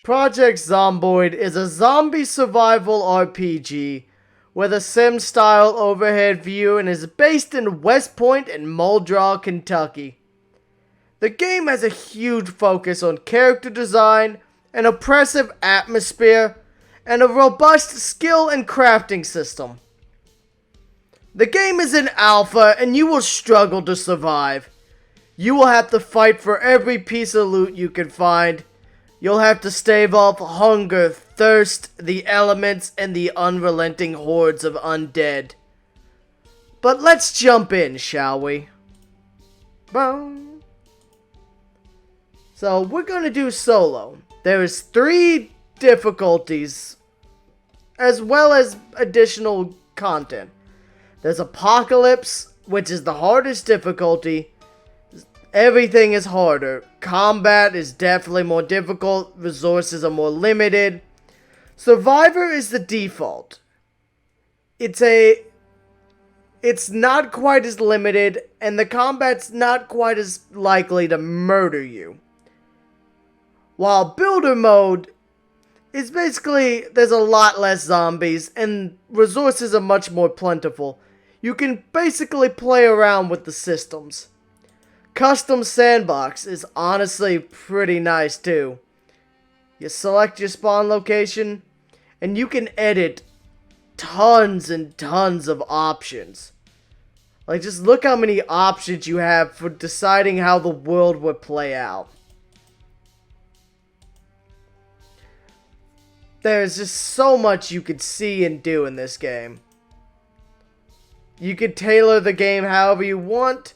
Project Zomboid is a zombie survival RPG with a sim-style overhead view and is based in West Point and Muldraugh, Kentucky. The game has a huge focus on character design, an oppressive atmosphere, and a robust skill and crafting system. The game is in alpha and you will struggle to survive. You will have to fight for every piece of loot you can find. You'll have to stave off hunger, thirst, the elements, and the unrelenting hordes of undead. But let's jump in, shall we? Boom. So we're gonna do solo. There's 3 difficulties, as well as additional content. There's Apocalypse, which is the hardest difficulty. Everything is harder. Combat is definitely more difficult. Resources are more limited. Survivor is the default. It's not quite as limited, and the combat's not quite as likely to murder you. While Builder mode is basically, there's a lot less zombies, and resources are much more plentiful. You can basically play around with the systems. Custom Sandbox is honestly pretty nice too. You select your spawn location, and you can edit tons and tons of options. Like, just look how many options you have for deciding how the world would play out. There's just so much you could see and do in this game. You could tailor the game however you want.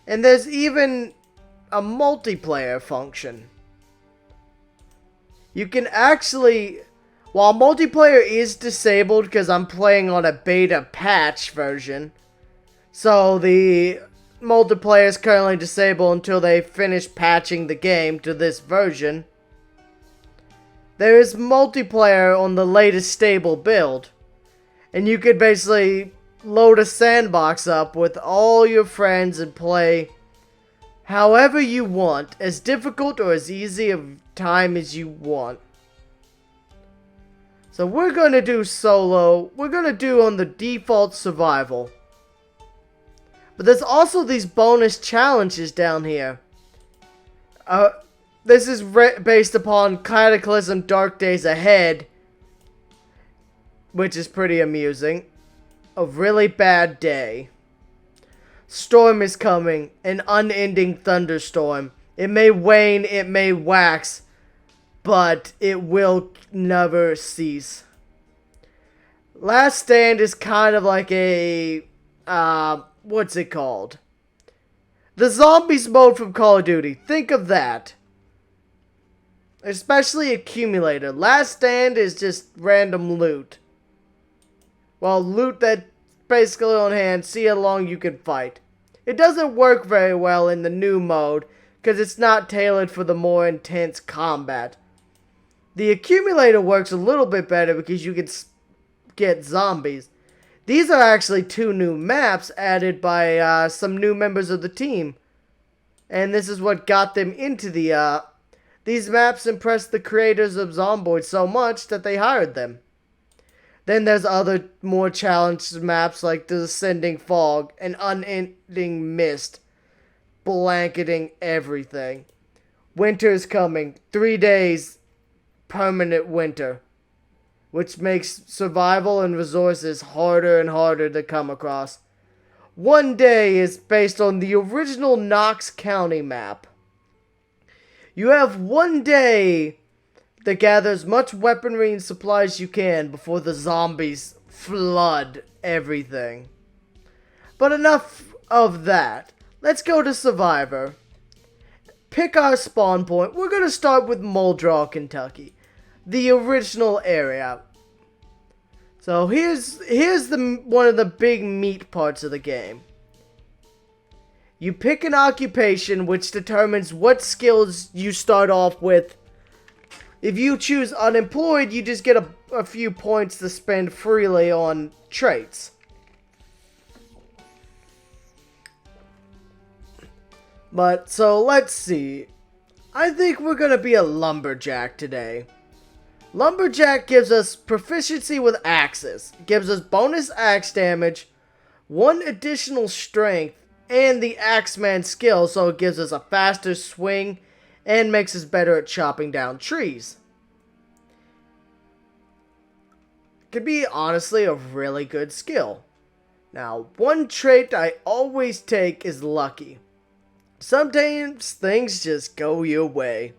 And there's even a multiplayer function. You can actually, while multiplayer is disabled because I'm playing on a beta patch version, so the multiplayer is currently disabled until they finish patching the game to this version. There is multiplayer on the latest stable build, and you could basically load a sandbox up with all your friends and play however you want, as difficult or as easy of time as you want. So we're going to do solo. We're going to do on the default survival. But there's also these bonus challenges down here. This is based upon Cataclysm Dark Days Ahead, which is pretty amusing. A really bad day. Storm is coming. An unending thunderstorm. It may wane, it may wax, but it will never cease. Last Stand is kind of like a, what's it called? The Zombies mode from Call of Duty. Think of that. Especially Accumulator. Last Stand is just random loot. Well, loot that basically on hand, see how long you can fight. It doesn't work very well in the new mode, because it's not tailored for the more intense combat. The Accumulator works a little bit better because you can get zombies. These are actually 2 new maps added by some new members of the team. And this is what got them into the... These maps impressed the creators of Zomboid so much that they hired them. Then there's other more challenged maps like the Descending Fog and Unending Mist, blanketing everything. Winter's coming. 3 days, permanent winter, which makes survival and resources harder and harder to come across. 1 day is based on the original Knox County map. You have 1 day that gather as much weaponry and supplies you can before the zombies flood everything. But enough of that. Let's go to Survivor. Pick our spawn point. We're going to start with Muldraugh, Kentucky. The original area. So here's one of the big meat parts of the game. You pick an occupation which determines what skills you start off with. If you choose unemployed, you just get a few points to spend freely on traits. But, so let's see. I think we're gonna be a lumberjack today. Lumberjack gives us proficiency with axes, gives us bonus axe damage, 1 additional strength, and the Axeman skill, so it gives us a faster swing and makes us better at chopping down trees. Could be honestly a really good skill. Now, one trait I always take is lucky. Sometimes things just go your way.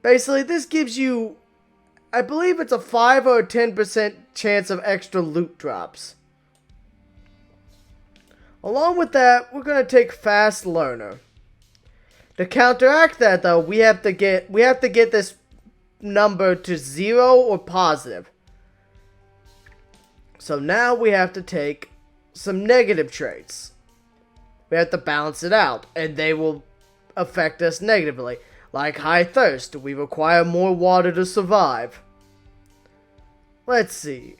Basically, this gives you, I believe it's a 5 or a 10% chance of extra loot drops. Along with that, we're going to take Fast Learner. To counteract that though, we have to get this number to 0 or positive. So now we have to take some negative traits. We have to balance it out, and they will affect us negatively. Like high thirst, we require more water to survive. Let's see.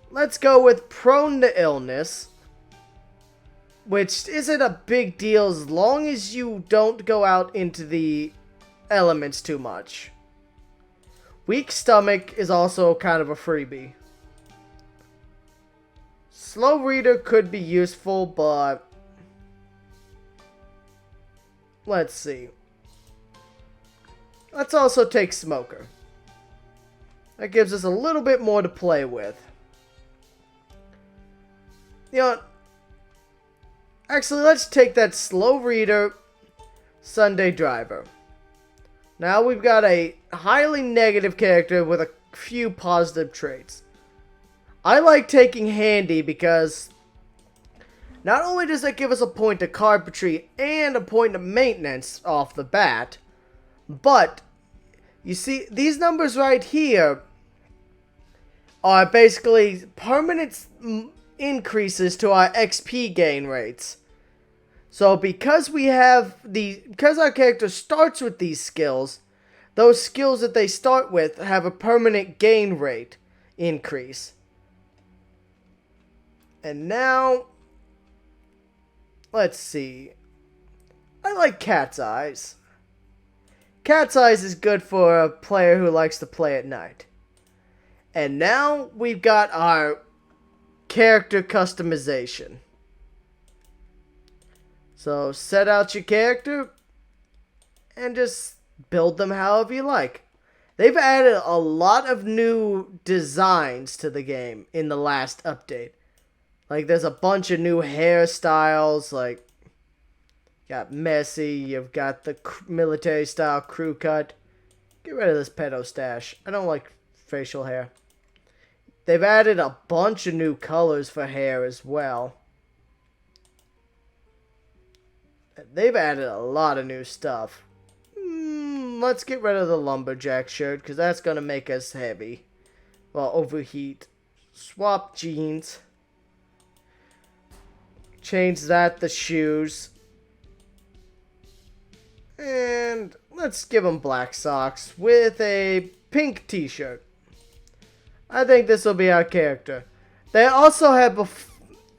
Let's go with prone to illness, which isn't a big deal as long as you don't go out into the elements too much. Weak stomach is also kind of a freebie. Slow reader could be useful, but let's see. Let's also take smoker. That gives us a little bit more to play with. You know what? Actually, let's take that slow reader, Sunday driver. Now we've got a highly negative character with a few positive traits. I like taking handy because not only does that give us a point to carpentry and a point to maintenance off the bat, but you see these numbers right here are basically permanent increases to our XP gain rates. So because our character starts with these skills, those skills that they start with have a permanent gain rate increase. And now, let's see. I like Cat's Eyes. Cat's Eyes is good for a player who likes to play at night. And now we've got our character customization. So set out your character and just build them however you like. They've added a lot of new designs to the game in the last update. Like there's a bunch of new hairstyles, like you got messy, you've got the military style crew cut. Get rid of this pedo stash. I don't like facial hair. They've added a bunch of new colors for hair as well. They've added a lot of new stuff. Let's get rid of the lumberjack shirt, because that's going to make us heavy. Well, overheat. Swap jeans. Change that to shoes. And let's give them black socks with a pink t-shirt. I think this will be our character. They also have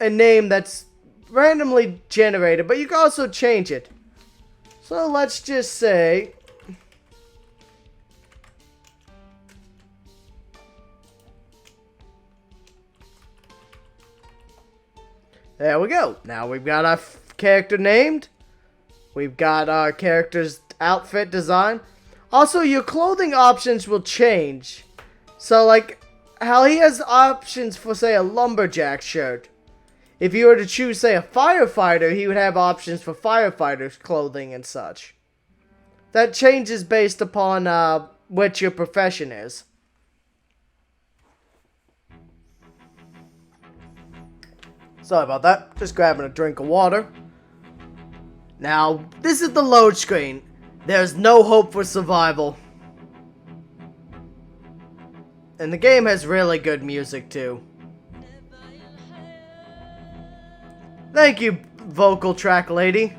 a name that's randomly generated, but you can also change it. So let's just say there we go. Now we've got our character named. We've got our character's outfit design. Also, your clothing options will change. So like how he has options for, say, a lumberjack shirt. If you were to choose, say, a firefighter, he would have options for firefighters' clothing and such. That changes based upon what your profession is. Sorry about that. Just grabbing a drink of water. Now, this is the load screen. There's no hope for survival. And the game has really good music too. Thank you, vocal track lady.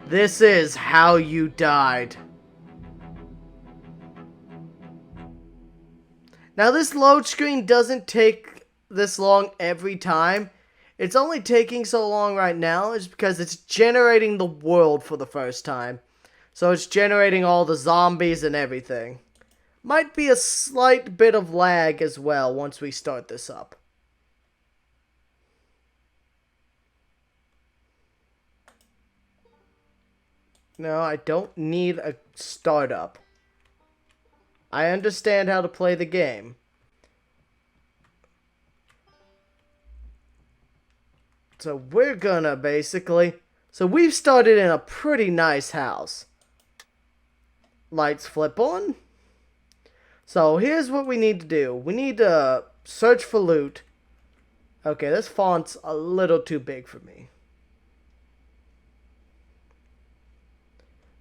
This is how you died. Now this load screen doesn't take this long every time. It's only taking so long right now is because it's generating the world for the first time. So it's generating all the zombies and everything. Might be a slight bit of lag as well once we start this up. No, I don't need a startup. I understand how to play the game. So we're gonna basically... So we've started in a pretty nice house. Lights flip on. So here's what we need to do. We need to search for loot. Okay, this font's a little too big for me.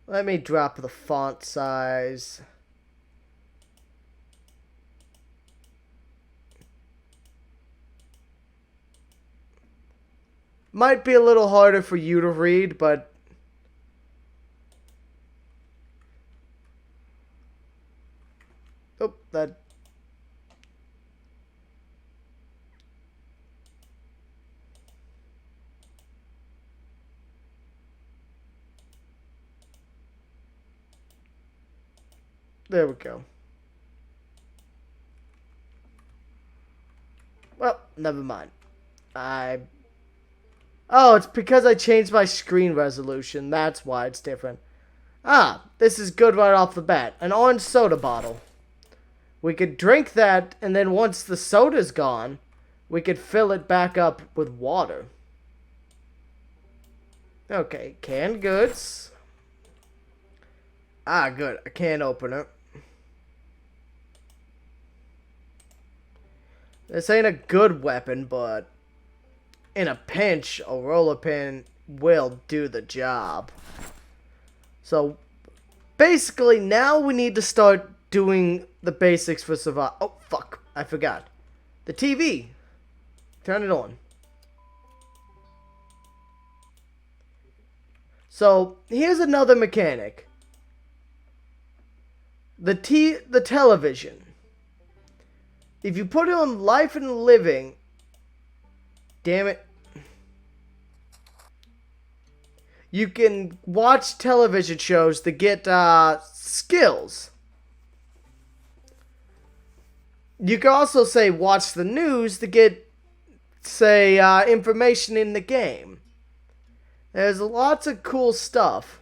Let me drop the font size. Might be a little harder for you to read, but... Oh, that... There we go. Well, never mind. Oh, it's because I changed my screen resolution. That's why it's different. Ah, this is good right off the bat. An orange soda bottle. We could drink that, and then once the soda's gone, we could fill it back up with water. Okay, canned goods. Ah, good. A can opener. This ain't a good weapon, but in a pinch, a roller pin will do the job. So, basically, now we need to start doing the basics for survival. Oh, fuck. I forgot. The TV. Turn it on. So, here's another mechanic. The television. If you put it on life and living, damn it, you can watch television shows to get skills. You can also say watch the news to get, say, information in the game. There's lots of cool stuff.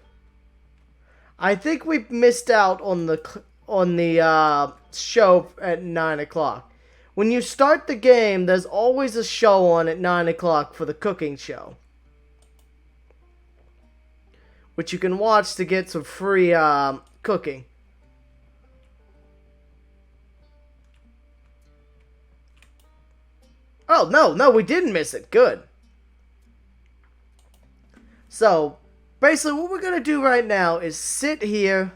I think we missed out on the show at 9 o'clock. When you start the game, there's always a show on at 9 o'clock for the cooking show, which you can watch to get some free cooking. Oh, no, we didn't miss it. Good. So, basically what we're going to do right now is sit here.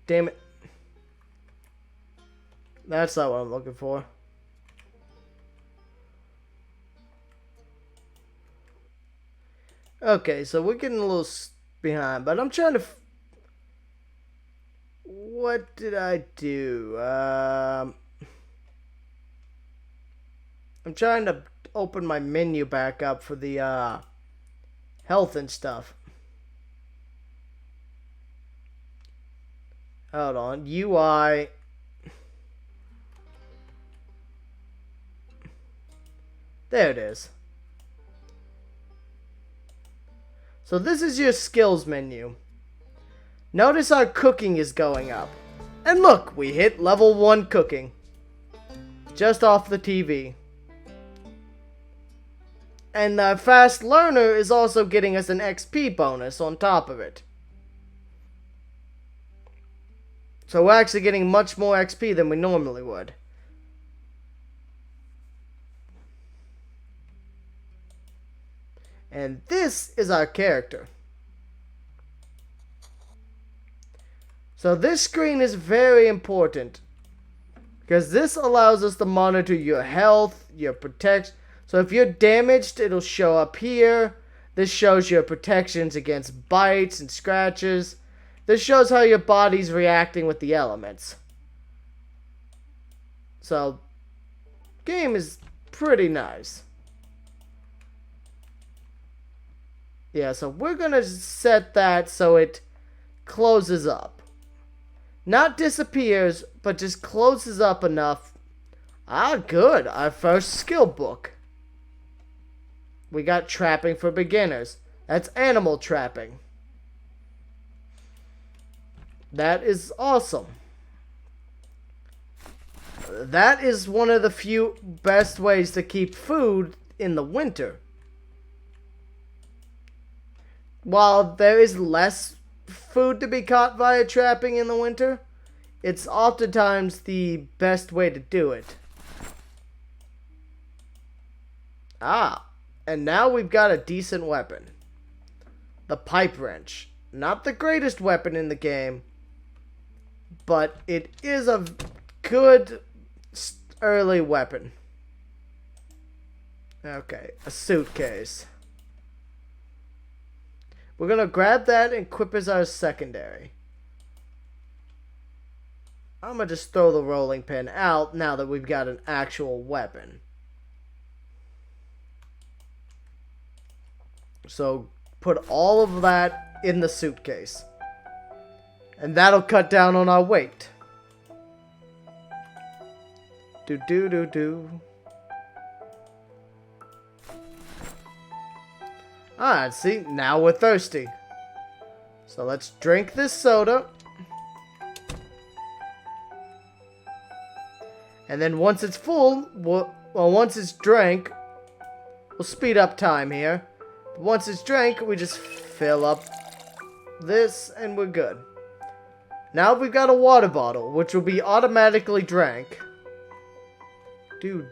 Damn it. That's not what I'm looking for. Okay, so we're getting a little behind, but I'm trying to... What did I do? I'm trying to open my menu back up for the health and stuff. Hold on. UI. There it is. So this is your skills menu. Notice our cooking is going up. And look, we hit level 1 cooking. Just off the TV. And the fast learner is also getting us an XP bonus on top of it. So we're actually getting much more XP than we normally would. And this is our character. So this screen is very important, because this allows us to monitor your health, your protection. So if you're damaged, it'll show up here. This shows your protections against bites and scratches. This shows how your body's reacting with the elements. So, game is pretty nice. Yeah, so we're gonna set that so it closes up. Not disappears, but just closes up enough. Ah, good. Our first skill book. We got trapping for beginners. That's animal trapping. That is awesome. That is one of the few best ways to keep food in the winter. While there is less food to be caught via trapping in the winter, it's oftentimes the best way to do it. Ah, and now we've got a decent weapon. The pipe wrench. Not the greatest weapon in the game, but it is a good early weapon. Okay, a suitcase. We're going to grab that and equip as our secondary. I'm going to just throw the rolling pin out now that we've got an actual weapon. So put all of that in the suitcase. And that'll cut down on our weight. Do. Ah, see, now we're thirsty. So let's drink this soda. And then once it's full, once it's drank, we'll speed up time here. But once it's drank, we just fill up this and we're good. Now we've got a water bottle, which will be automatically drank. Do.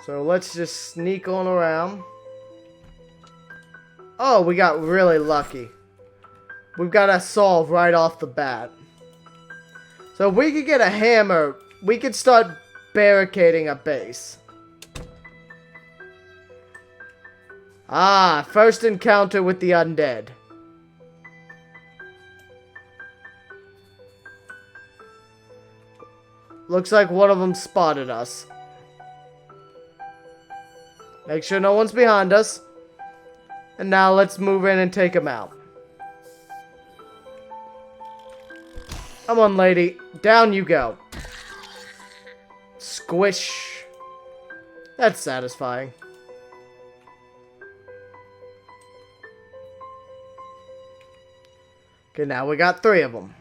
So let's just sneak on around. Oh, we got really lucky. We've got a solve right off the bat. So if we could get a hammer, we could start barricading a base. Ah, first encounter with the undead. Looks like one of them spotted us. Make sure no one's behind us. And now let's move in and take him out. Come on, lady. Down you go. Squish. That's satisfying. Okay, now we got 3 of them.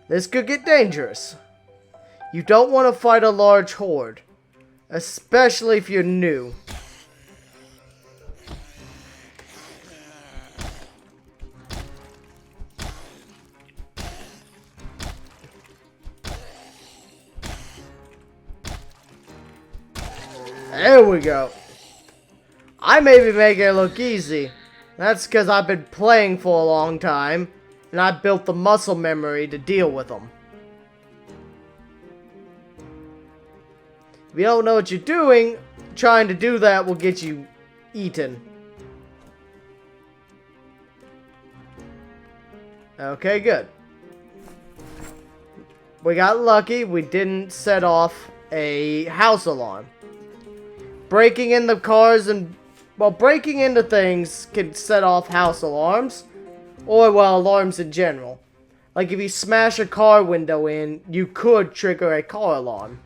This could get dangerous. You don't want to fight a large horde. Especially if you're new. There we go. I may be making it look easy. That's because I've been playing for a long time. And I built the muscle memory to deal with them. If you don't know what you're doing, trying to do that will get you eaten. Okay, good. We got lucky. We didn't set off a house alarm. Breaking in the cars and... well, breaking into things can set off house alarms. Or, well, alarms in general. Like if you smash a car window in, you could trigger a car alarm.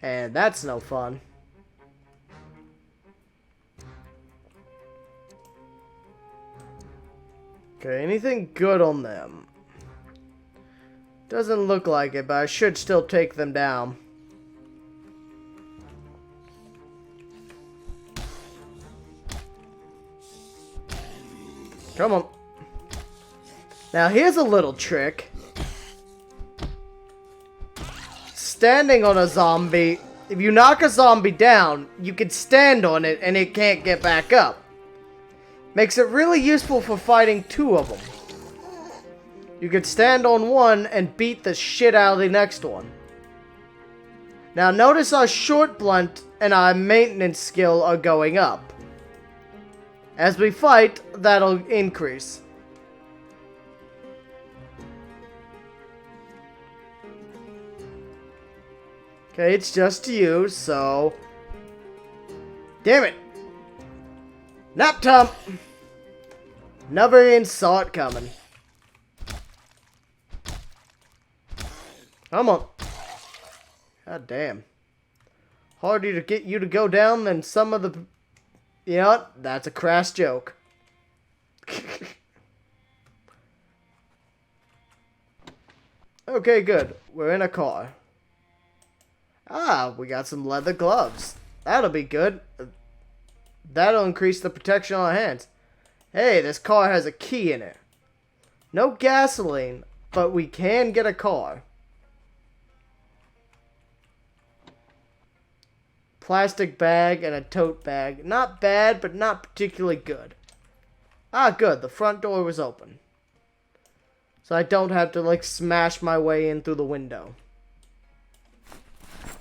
And that's no fun. Okay, anything good on them? Doesn't look like it, but I should still take them down. Come on. Now here's a little trick. Standing on a zombie, if you knock a zombie down, you can stand on it and it can't get back up. Makes it really useful for fighting 2 of them. You could stand on one and beat the shit out of the next one. Now notice our short blunt and our maintenance skill are going up. As we fight, that'll increase. Okay, it's just you, so... Damn it! Nap time! Never even saw it coming. Come on. God damn. Harder to get you to go down than some of the... You know what? That's a crass joke. Okay, good. We're in a car. Ah, we got some leather gloves. That'll be good. That'll increase the protection on our hands. Hey, this car has a key in it. No gasoline, but we can get a car. Plastic bag and a tote bag. Not bad, but not particularly good. Ah, good. The front door was open. So I don't have to, like, smash my way in through the window.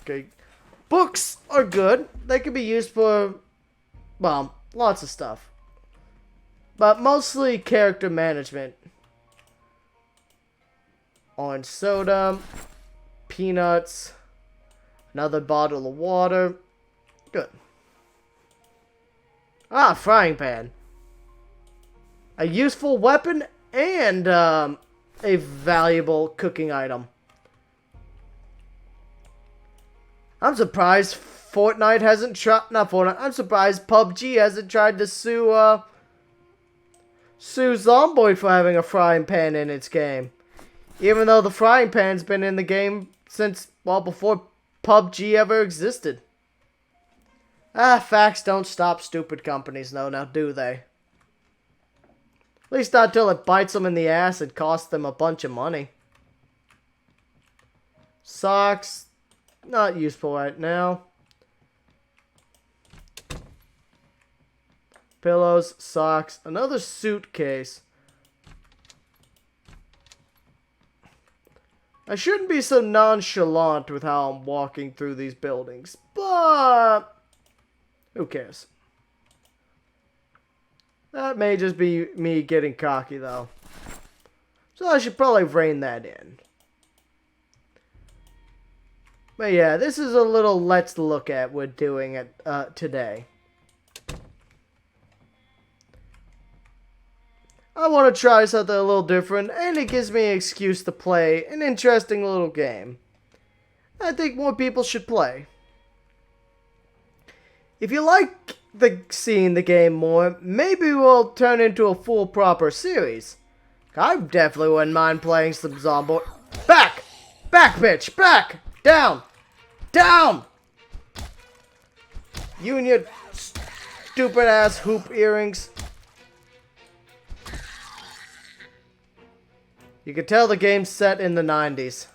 Okay. Books are good. They can be used for, well, lots of stuff. But mostly character management. Orange soda. Peanuts. Another bottle of water. Good. Ah, frying pan. A useful weapon and a valuable cooking item. I'm surprised Fortnite hasn't tried... Not Fortnite. I'm surprised PUBG hasn't tried to sue Zomboid for having a frying pan in its game. Even though the frying pan's been in the game since, well, before PUBG ever existed. Ah, facts don't stop stupid companies, though, now do they? At least not till it bites them in the ass and costs them a bunch of money. Socks, not useful right now. Pillows, socks, another suitcase. I shouldn't be so nonchalant with how I'm walking through these buildings, but who cares? That may just be me getting cocky, though. So I should probably rein that in. But yeah, this is a little let's look at we're doing it today. I want to try something a little different, and it gives me an excuse to play an interesting little game. I think more people should play. If you like seeing the game more, maybe we'll turn into a full proper series. I definitely wouldn't mind playing some Zomboid. Back! Back, bitch! Back! Down! Down! You and your stupid ass hoop earrings. You can tell the game's set in the 90s.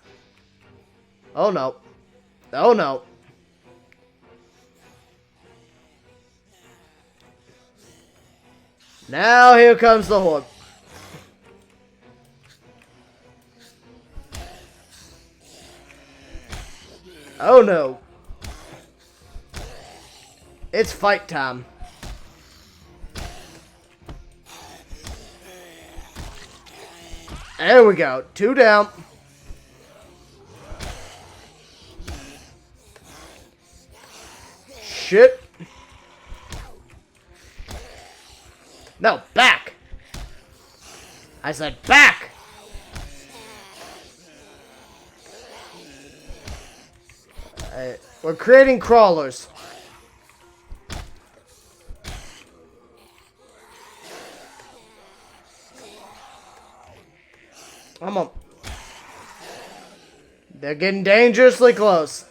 Oh no. Oh no. Now here comes the horde. Oh no. It's fight time. There we go. 2 down. Shit. No, back. I said back. We're creating crawlers. Come on. They're getting dangerously close.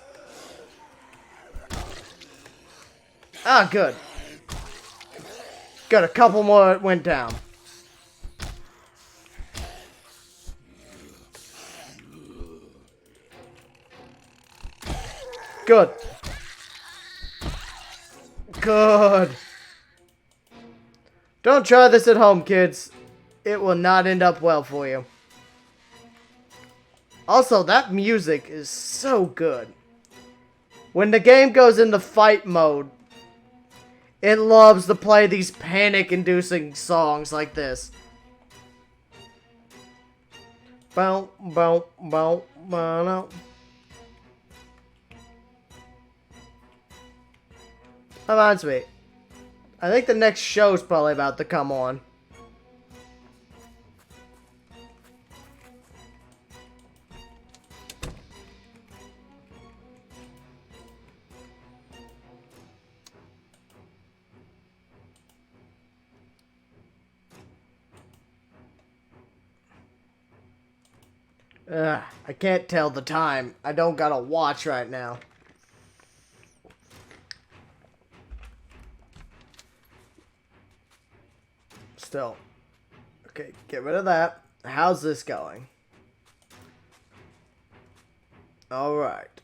Ah, good. Got a couple more that went down. Good. Good. Don't try this at home, kids. It will not end up well for you. Also, that music is so good. When the game goes into fight mode, it loves to play these panic-inducing songs like this. Bow, bow, bow, bow, bow. Reminds me. I think the next show's probably about to come on. I can't tell the time. I don't got a watch right now. Still. Okay, get rid of that. How's this going? Alright.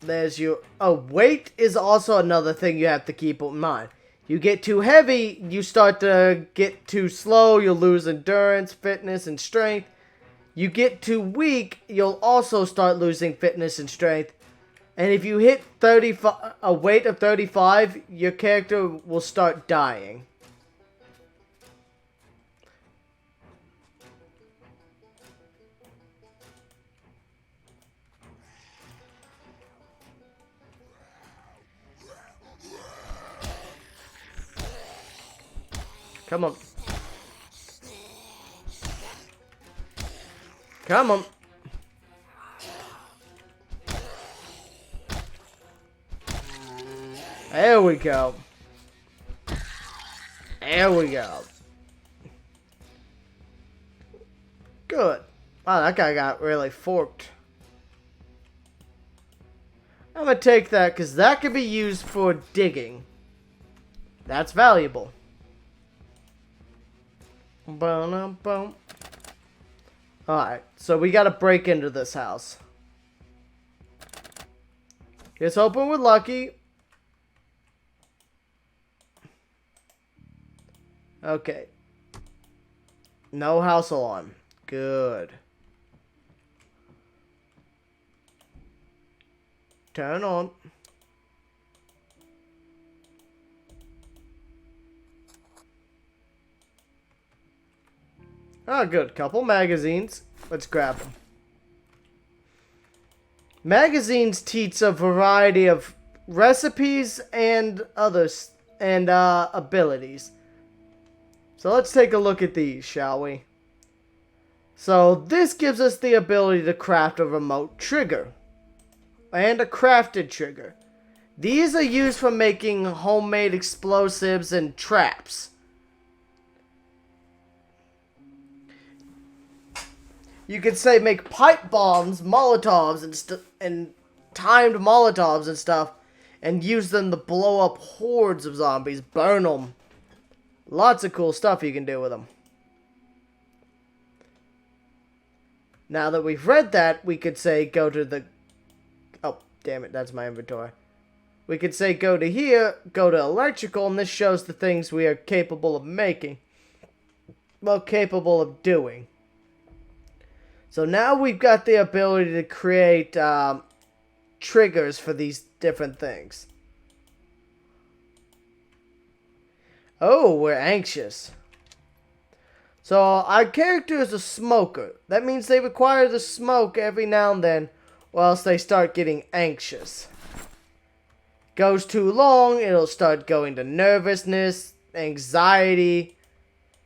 There's your... Oh, weight is also another thing you have to keep in mind. You get too heavy, you start to get too slow, you'll lose endurance, fitness, and strength. You get too weak, you'll also start losing fitness and strength. And if you hit a weight of 35, your character will start dying. Come on. Come on. There we go. There we go. Good. Wow, that guy got really forked. I'm gonna take that because that could be used for digging. That's valuable. Boom, boom. Alright, so we gotta break into this house. Here's hoping we're lucky. Okay. No house alarm. Good. Turn on. Oh, good. Couple magazines. Let's grab them. Magazines teach a variety of recipes and others and abilities. So let's take a look at these, shall we? So this gives us the ability to craft a remote trigger and a crafted trigger. These are used for making homemade explosives and traps. You could say make pipe bombs, Molotovs, and timed Molotovs and stuff, and use them to blow up hordes of zombies, burn them. Lots of cool stuff you can do with them. Now that we've read that, we could say go to the... Oh, damn it, that's my inventory. We could say go to here, go to electrical, and this shows the things we are capable of making. Well, capable of doing. So now we've got the ability to create triggers for these different things. Oh, we're anxious. So our character is a smoker. That means they require to smoke every now and then, or else they start getting anxious. Goes too long, it'll start going to nervousness, anxiety,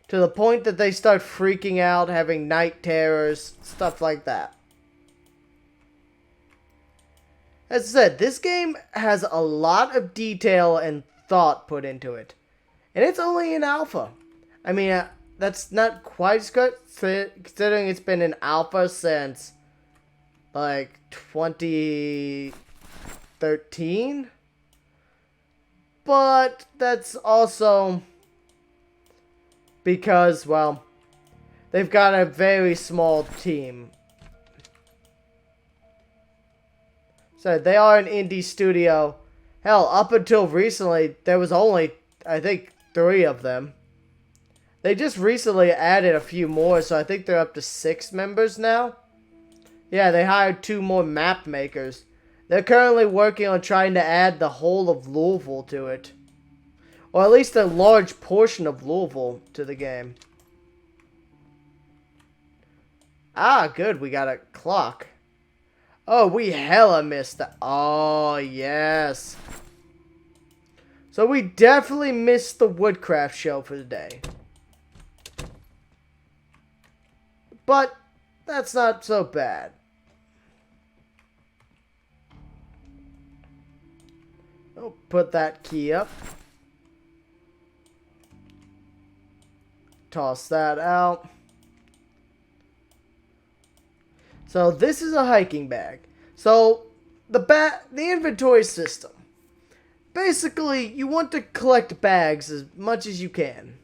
to the point that they start freaking out, having night terrors, stuff like that. As I said, this game has a lot of detail and thought put into it. And it's only in alpha. I mean, that's not quite good, considering it's been in alpha since, like, 2013. But that's also because, well, they've got a very small team. So they are an indie studio. Hell, up until recently, there was only, I think, 3 of them. They just recently added a few more, so I think they're up to 6 members now. Yeah, they hired 2 more map makers. They're currently working on trying to add the whole of Louisville to it. Or at least a large portion of Louisville to the game. Ah, good. We got a clock. Oh, we hella missed that. Oh, yes. So we definitely missed the Woodcraft show for the day. But that's not so bad. Oh, put that key up. Toss that out. So this is a hiking bag. So the inventory system. Basically, you want to collect bags as much as you can.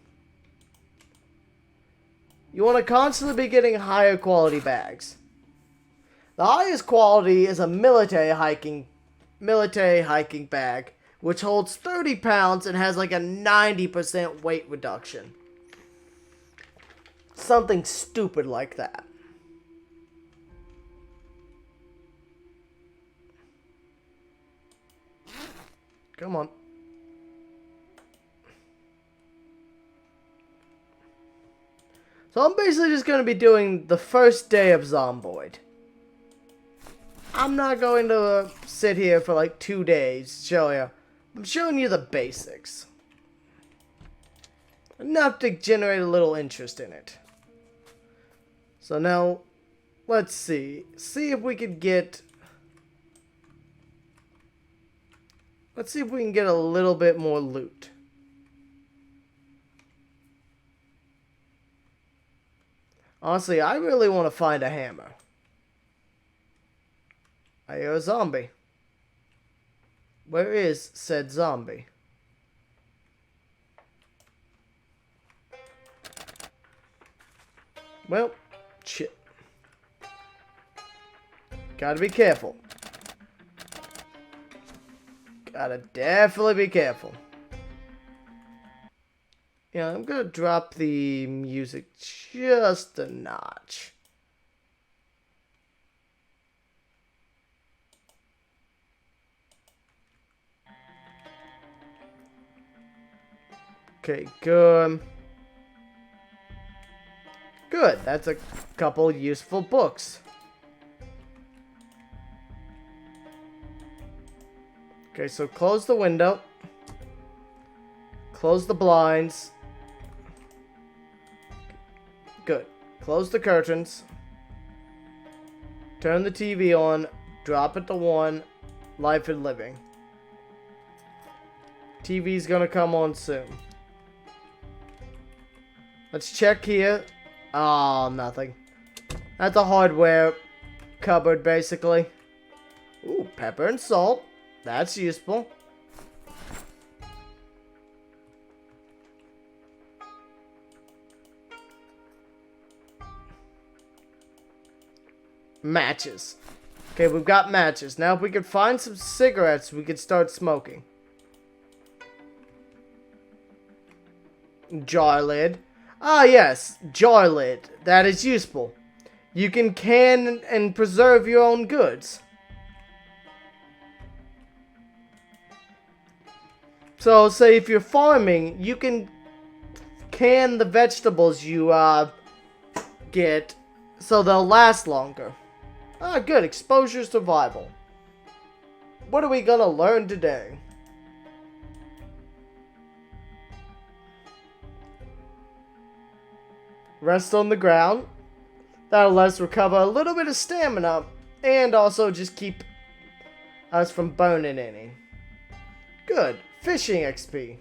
You want to constantly be getting higher quality bags. The highest quality is a military hiking bag, which holds 30 pounds and has like a 90% weight reduction. Something stupid like that. Come on. So I'm basically just going to be doing the first day of Zomboid. I'm not going to sit here for like 2 days show you. I'm showing you the basics. Enough to generate a little interest in it. So now, let's see. See if we could get... Let's see if we can get a little bit more loot. Honestly, I really want to find a hammer. I hear a zombie. Where is said zombie? Well, shit. Gotta be careful. Gotta definitely be careful. Yeah, I'm gonna drop the music just a notch. Okay, good. Good, that's a couple useful books. Okay, so close the window. Close the blinds. Good. Close the curtains. Turn the TV on. Drop it to 1. Life and living. TV's gonna come on soon. Let's check here. Oh, nothing. That's a hardware cupboard, basically. Ooh, pepper and salt. That's useful. Matches. Okay, we've got matches. Now if we could find some cigarettes, we could start smoking. Jar lid. Ah, yes. Jar lid. That is useful. You can and preserve your own goods. So, say if you're farming, you can can the vegetables you get so they'll last longer. Ah, good. Exposure survival. What are we gonna learn today? Rest on the ground. That'll let us recover a little bit of stamina and also just keep us from burning any. Good. Fishing XP.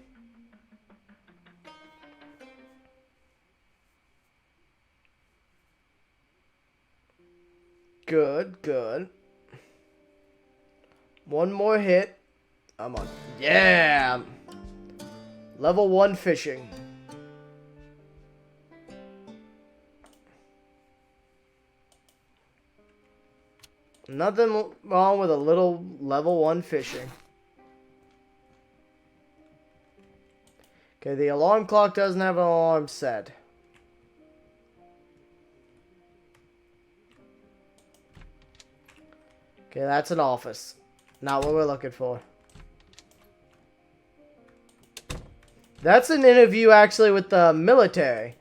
Good, good. One more hit. I'm on. Yeah! Level 1 fishing. Nothing wrong with a little level 1 fishing. Okay, the alarm clock doesn't have an alarm set. Okay, that's an office. Not what we're looking for. That's an interview actually with the military.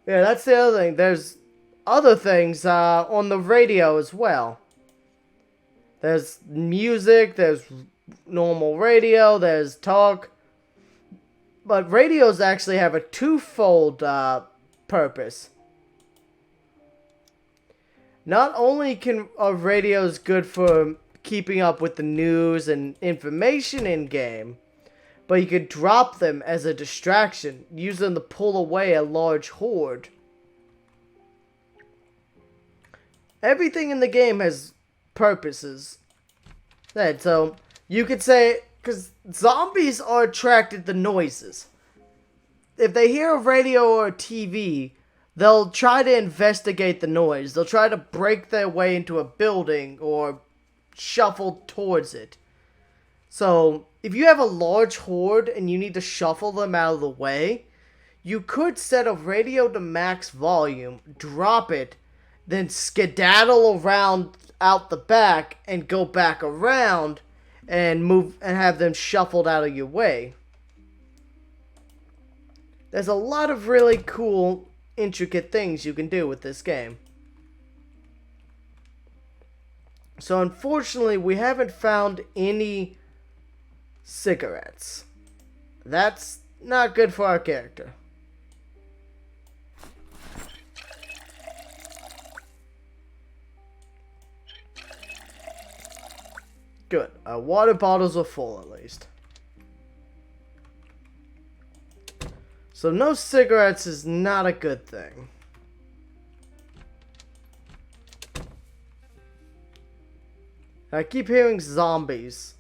Yeah, that's the other thing. There's other things on the radio as well. There's music, there's normal radio, there's talk. But radios actually have a twofold purpose. Not only can radios good for keeping up with the news and information in game, but you could drop them as a distraction, use them to pull away a large horde. Everything in the game has purposes. So you could say, because zombies are attracted to noises. If they hear a radio or a TV, they'll try to investigate the noise. They'll try to break their way into a building or shuffle towards it. So, if you have a large horde and you need to shuffle them out of the way, you could set a radio to max volume, drop it, then skedaddle around out the back and go back around and move and have them shuffled out of your way. There's a lot of really cool, intricate things you can do with this game. So unfortunately, we haven't found any cigarettes. That's not good for our character. Good. Our water bottles are full at least. So no cigarettes is not a good thing. I keep hearing zombies.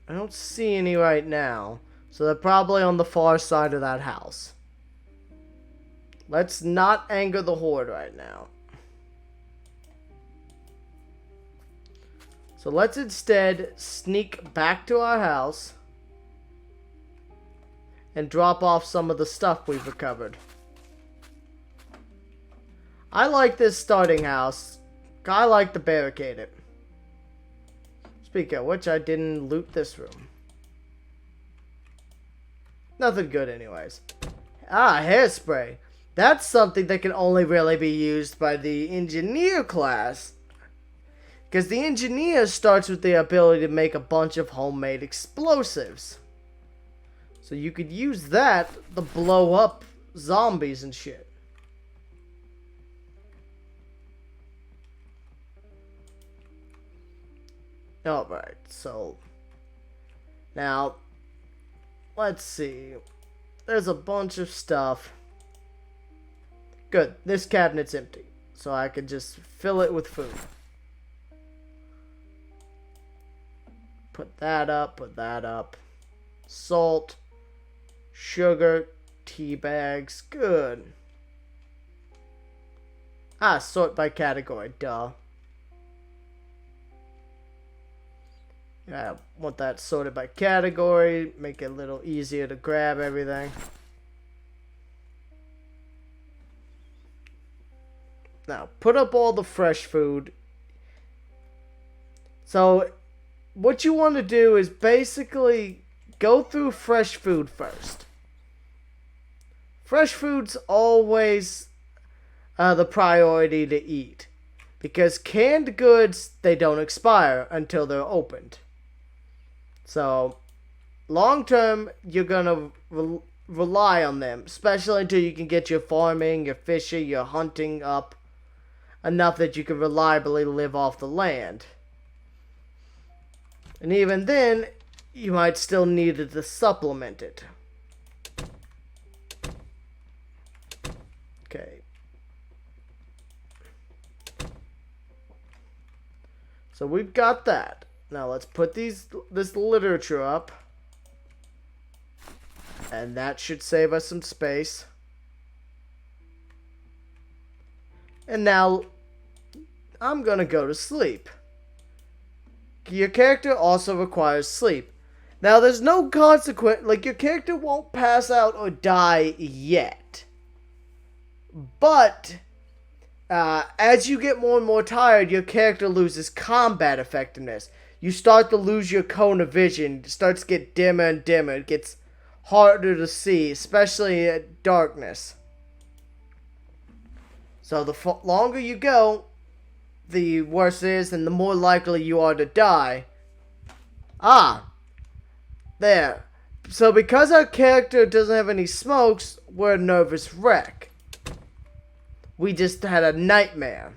I don't see any right now, so they're probably on the far side of that house. Let's not anger the horde right now. So let's instead sneak back to our house and drop off some of the stuff we've recovered. I like this starting house. I like to barricade it. Speaking of which, I didn't loot this room. Nothing good anyways. Hairspray. That's something that can only really be used by the engineer class. Because the engineer starts with the ability to make a bunch of homemade explosives. So you could use that to blow up zombies and shit. Alright, so now let's see. There's a bunch of stuff. Good, this cabinet's empty, so I can just fill it with food. Put that up, put that up. Salt, sugar, tea bags, good. Sort by category, duh. I want that sorted by category, make it a little easier to grab everything. Now, put up all the fresh food. So, what you want to do is basically go through fresh food first. Fresh food's always the priority to eat. Because canned goods, they don't expire until they're opened. So, long term, you're going to rely on them. Especially until you can get your farming, your fishing, your hunting up enough that you can reliably live off the land. And even then, you might still need it to supplement it. Okay. So we've got that. Now let's put this literature up. And that should save us some space. And now, I'm gonna go to sleep. Your character also requires sleep. Now, there's no consequence. Like, your character won't pass out or die yet. But, as you get more and more tired, your character loses combat effectiveness. You start to lose your cone of vision. It starts to get dimmer and dimmer. It gets harder to see, especially at darkness. So, the longer you go, the worse it is, and the more likely you are to die. There. So because our character doesn't have any smokes, we're a nervous wreck. We just had a nightmare.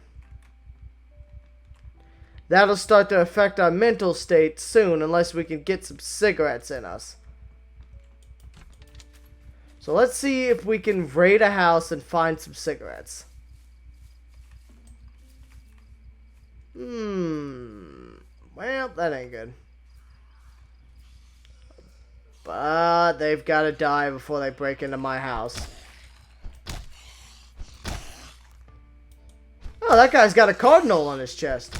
That'll start to affect our mental state soon, unless we can get some cigarettes in us. So let's see if we can raid a house and find some cigarettes. Well, that ain't good. But they've got to die before they break into my house. Oh, that guy's got a cardinal on his chest.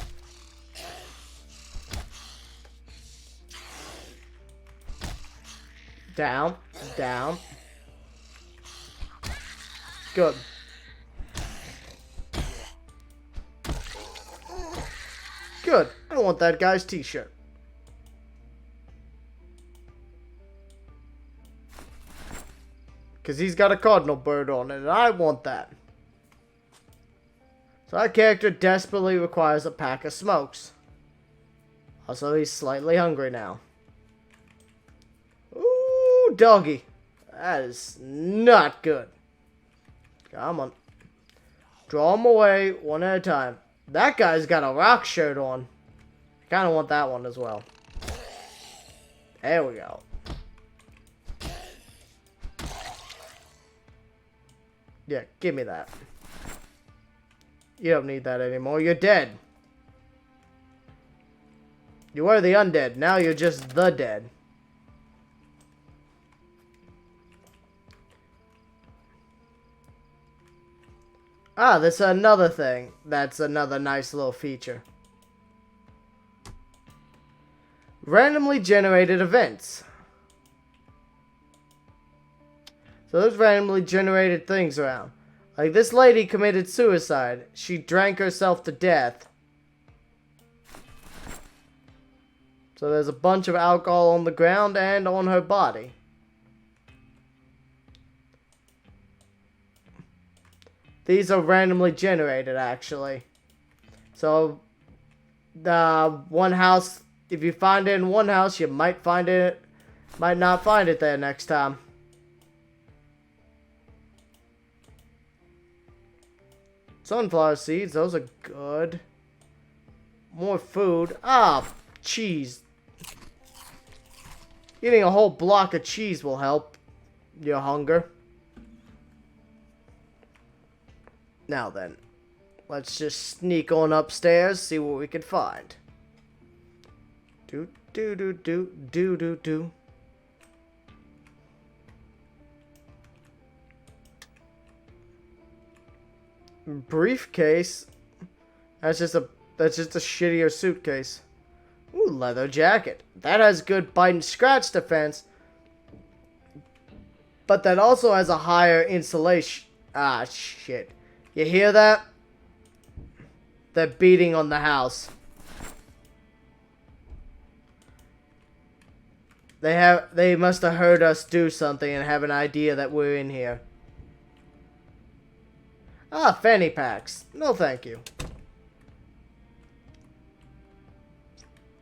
Down. Down. Good. Good. I want that guy's t-shirt. Because he's got a cardinal bird on it, and I want that. So our character desperately requires a pack of smokes. Also, he's slightly hungry now. Ooh, doggy. That is not good. Come on. Draw him away one at a time. That guy's got a rock shirt on. I kind of want that one as well. There we go. Yeah, give me that. You don't need that anymore. You're dead. You were the undead. Now you're just the dead. Ah, that's another thing. That's another nice little feature. Randomly generated events. So there's randomly generated things around. Like this lady committed suicide. She drank herself to death. So there's a bunch of alcohol on the ground and on her body. These are randomly generated, actually. So, one house, if you find it in one house, you might not find it there next time. Sunflower seeds, those are good. More food. Ah, cheese. Eating a whole block of cheese will help your hunger. Now then, let's just sneak on upstairs, see what we can find. Do. Briefcase. That's just a shittier suitcase. Ooh, leather jacket. That has good bite and scratch defense. But that also has a higher insulation. Ah, shit. You hear that? They're beating on the house. They must have heard us do something and have an idea that we're in here. Ah, fanny packs. No thank you.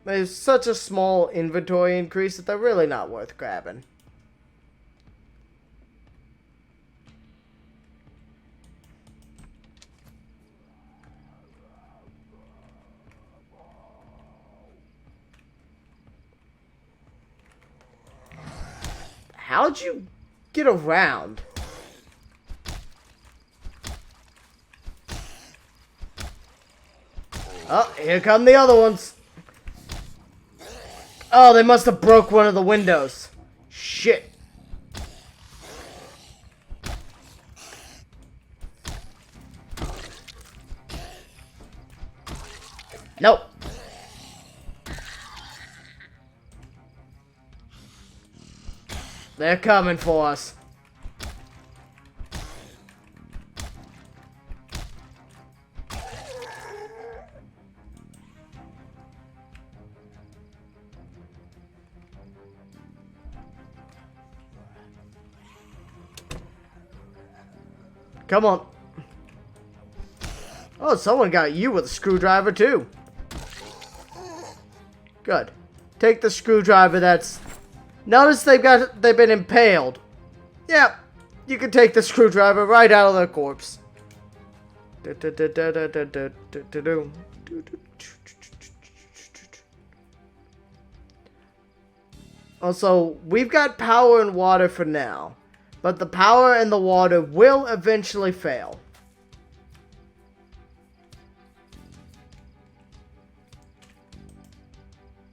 There's such a small inventory increase that they're really not worth grabbing. How'd you get around? Oh, here come the other ones. Oh, they must have broke one of the windows. Shit. Nope. They're coming for us. Come on. Oh, someone got you with a screwdriver too. Good. Take the screwdriver that's... Notice they've been impaled. Yeah, you can take the screwdriver right out of their corpse. Also, we've got power and water for now, but the power and the water will eventually fail.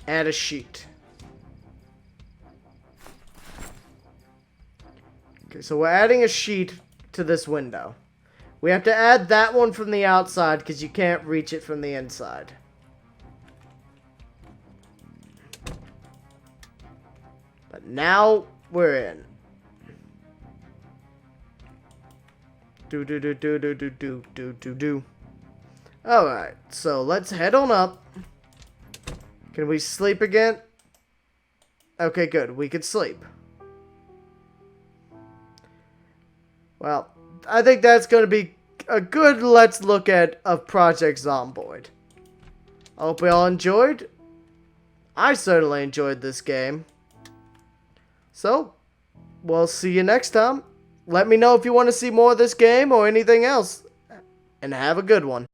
Add a sheet. Okay, so we're adding a sheet to this window. We have to add that one from the outside because you can't reach it from the inside. But now we're in. Do. Alright, so let's head on up. Can we sleep again? Okay, good. We can sleep. Well, I think that's going to be a good let's look at of Project Zomboid. I hope we all enjoyed. I certainly enjoyed this game. So, we'll see you next time. Let me know if you want to see more of this game or anything else. And have a good one.